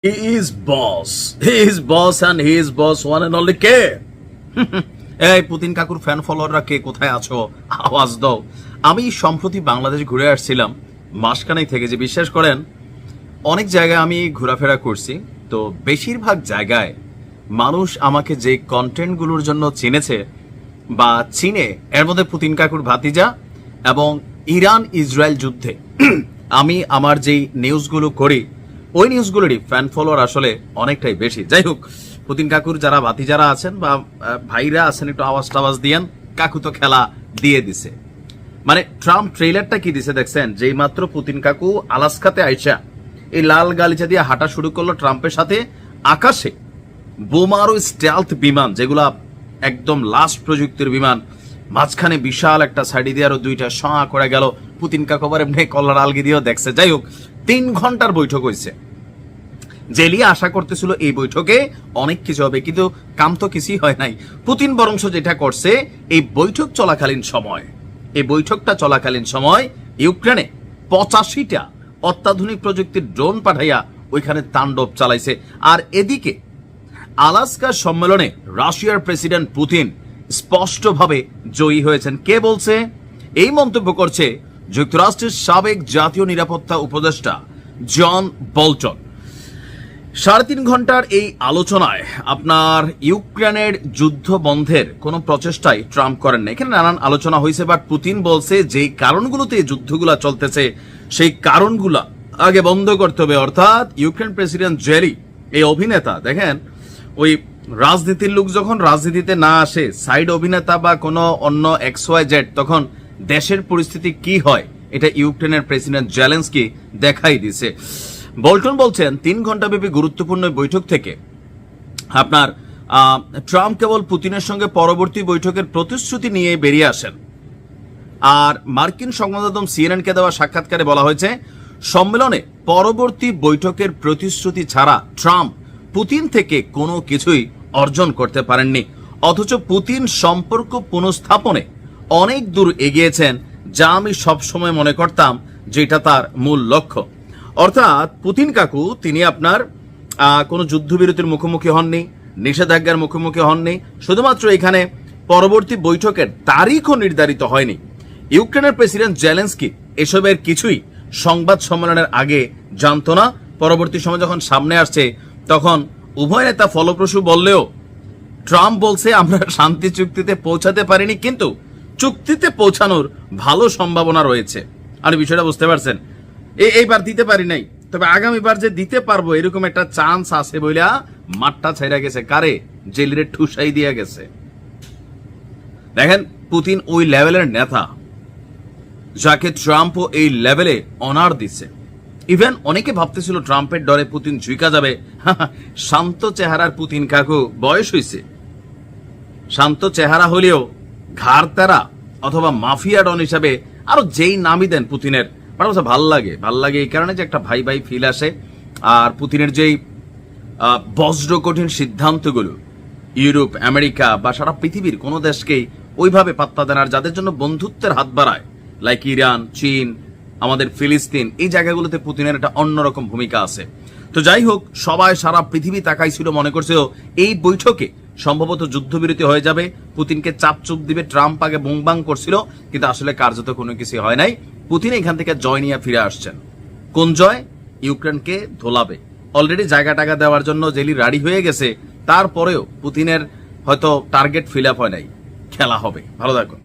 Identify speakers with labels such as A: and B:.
A: He is boss. He is boss and he is boss one and only কে? এই Putin কাকুর fan ফলোয়াররা কে কোথায় আছো আওয়াজ দাও। আমি সম্প্রতি বাংলাদেশ ঘুরে আসছিলাম মাসখানেক থেকে, যে বিশ্বাস করেন অনেক জায়গায় আমি ঘোরাফেরা করছি, তো বেশিরভাগ জায়গায় মানুষ আমাকে যে কন্টেন্টগুলোর জন্য চিনেছে বা চিনে, এর মধ্যে পুতিন কাকুর ভাতিজা এবং ইরান ইসরায়েল যুদ্ধে আমি আমার যেই নিউজগুলো করি ওই নিউজগুলোরই ফ্যান ফলোয়ার আসলে অনেকটাই বেশি। যাই হোক, পুতিন কাকুর যারা ভাতিজারা আছেন বা ভাইরা আছেন, একটু আওয়াজ টাওয়াজ দিয়েন। কাকু তো খেলা দিয়ে দিছে, মানে ট্রাম্প ট্রেলারটা কি দিছে দেখছেন? যেই মাত্র পুতিন কাকু আলাস্কাতে আইসা এই লাল গালিচা দিয়ে হাঁটা শুরু করলো ট্রাম্পের সাথে, আকাশে বোমারো স্টেলথ বিমান, যেগুলা একদম লাস্ট প্রযুক্তির বিমান, মাঝখানে বিশাল একটা সাইডি দিয়ে আরো দুইটা শাঁ করে গেল। পুতিন কাকু আবার এমনি কল্লার আলগি দিয়েও দেখছে। যাই হোক, 3 ঘন্টার বৈঠক হয়েছে। জেলিয়া আশা করতেছিল এই বৈঠকে অনেক কিছু হবে, কিন্তু কাম তো কিছুই হয় নাই। পুতিন বরংশ যেটা করছে, এই বৈঠকটা চলাকালীন সময় ইউক্রেনে 85টা অত্যাধুনিক প্রযুক্তির ড্রোন পাঠাইয়া ওইখানে তাণ্ডব চালাইছে। আর এদিকে আলাস্কার সম্মেলনে রাশিয়ার প্রেসিডেন্ট পুতিন স্পষ্টভাবে জয়ী হয়েছেন। কে বলছে? এই মন্তব্য করছে যুক্তরাষ্ট্রের সাবেক জাতীয় নিরাপত্তা উপদেষ্টা জন বোল্টন। 3.5 ঘন্টার এই আলোচনায় আপনার ইউক্রেনের যুদ্ধ বন্ধের কোনো প্রচেষ্টাই ট্রাম্প করেন না। এখানে নানান আলোচনা হয়েছে, বাট পুতিন বলছে যেই কারণগুলোতে এই যুদ্ধগুলা চলতেছে সেই কারণগুলা আগে বন্ধ করতে হবে। অর্থাৎ ইউক্রেন প্রেসিডেন্ট জেলি, এই অভিনেতা, দেখেন ওই রাজনীতির লোক যখন রাজনীতিতে না আসে, সাইড অভিনেতা বা কোনো অন্য XYZ, তখন দেশের পরিস্থিতি কি হয় এটা ইউক্রেনের প্রেসিডেন্ট জেলেনস্কি দেখাই দিছে। বোল্টন বলছেন 3 ঘন্টাব্যাপী গুরুত্বপূর্ণ বৈঠক থেকে আপনার ট্রাম্প কেবল পুতিনের সঙ্গে পরবর্তী বৈঠকের প্রতিশ্রুতি নিয়ে বেরিয়ে আসেন। আর মার্কিন সংবাদ মাধ্যম CNN-কে দেওয়া সাক্ষাৎকারে বলা হয়েছে, সম্মেলনে পরবর্তী বৈঠকের প্রতিশ্রুতি ছাড়া ট্রাম্প পুতিন থেকে কোনো কিছুই অর্জন করতে পারেননি, অথচ পুতিন সম্পর্ক পুনঃস্থাপনে অনেক দূর এগিয়েছেন, যা আমি সবসময় মনে করতাম যেটা তার মূল লক্ষ্য। অর্থাৎ পুতিন কাকু তিনি আপনার কোনো যুদ্ধবিরতির মুখোমুখি হননি, নিষেধাজ্ঞার মুখোমুখি হননি, শুধুমাত্র এখানে পরবর্তী বৈঠকের তারিখও নির্ধারিত হয়নি। ইউক্রেনের প্রেসিডেন্ট জেলেনস্কি এসবের কিছুই সংবাদ সম্মেলনের আগে জানতো না। পরবর্তী সময় যখন সামনে আসছে, তখন উভয় নেতা ফলপ্রসূ বললেও ট্রাম্প বলছে আমরা শান্তি চুক্তিতে পৌঁছাতে পারিনি, কিন্তু চুক্তিতে পৌঁছানোর ভালো সম্ভাবনা রয়েছে। আর বিষয়টা বুঝতে পারছেন? এইবার দিতে পারি নাই, তবে আগামীবার যে দিতে পারবো এরকম একটা চান্স আছে বইলা মাঠটা ছাইরা গেছে। কারে? জেলিরে ঠুসাই দিয়া গেছে। দেখেন, পুতিন ওই লেভেলের নেতা যাকে ট্রাম্পও এই লেভেলে অনার দিচ্ছে। ইভেন অনেকে ভাবতেছিল ট্রাম্পের ডরে পুতিন ঝুঁকা যাবে। শান্ত চেহারার পুতিন কাকু, বয়স হয়েছে, শান্ত চেহারা হলেও ঘাড় তেরা অথবা মাফিয়া ডন হিসাবে আরো যেই নামই দেন পুতিনের, ভাল লাগে এই কারণে যে একটা ভাই ভাই ফিল আসে। আর পুতিনের যেই বজ্র কঠিন সিদ্ধান্তগুলো ইউরোপ, আমেরিকা বা সারা পৃথিবীর কোনো দেশকেই ওইভাবে পাত্তা দেন, আর যাদের জন্য বন্ধুত্বের হাত বাড়ায়, লাইক ইরান, চীন, আমাদের ফিলিস্তিন, এই জায়গাগুলোতে পুতিনের একটা অন্যরকম ভূমিকা আছে। তো যাই হোক, সবাই সারা পৃথিবী তাকাইছিল, মনে করছিল এই বৈঠকে সম্ভবত যুদ্ধবিরতি হয়ে যাবে, পুতিনকে চাপ চুপ দিবে। ট্রাম্প আগে বুংবাং করছিল, কিন্তু আসলে কার্যত কোনো কিছু হয় নাই। পুতিন এখান থেকে জয় নিয়ে ফিরে আসছেন। কোন জয়? ইউক্রেনকে ধোলাবে। অলরেডি জায়গা টাকা দেওয়ার জন্য জেলি রেডি হয়ে গেছে, তারপরেও পুতিনের হয়তো টার্গেট ফিল আপ হয় নাই। খেলা হবে। ভালো থাকুন।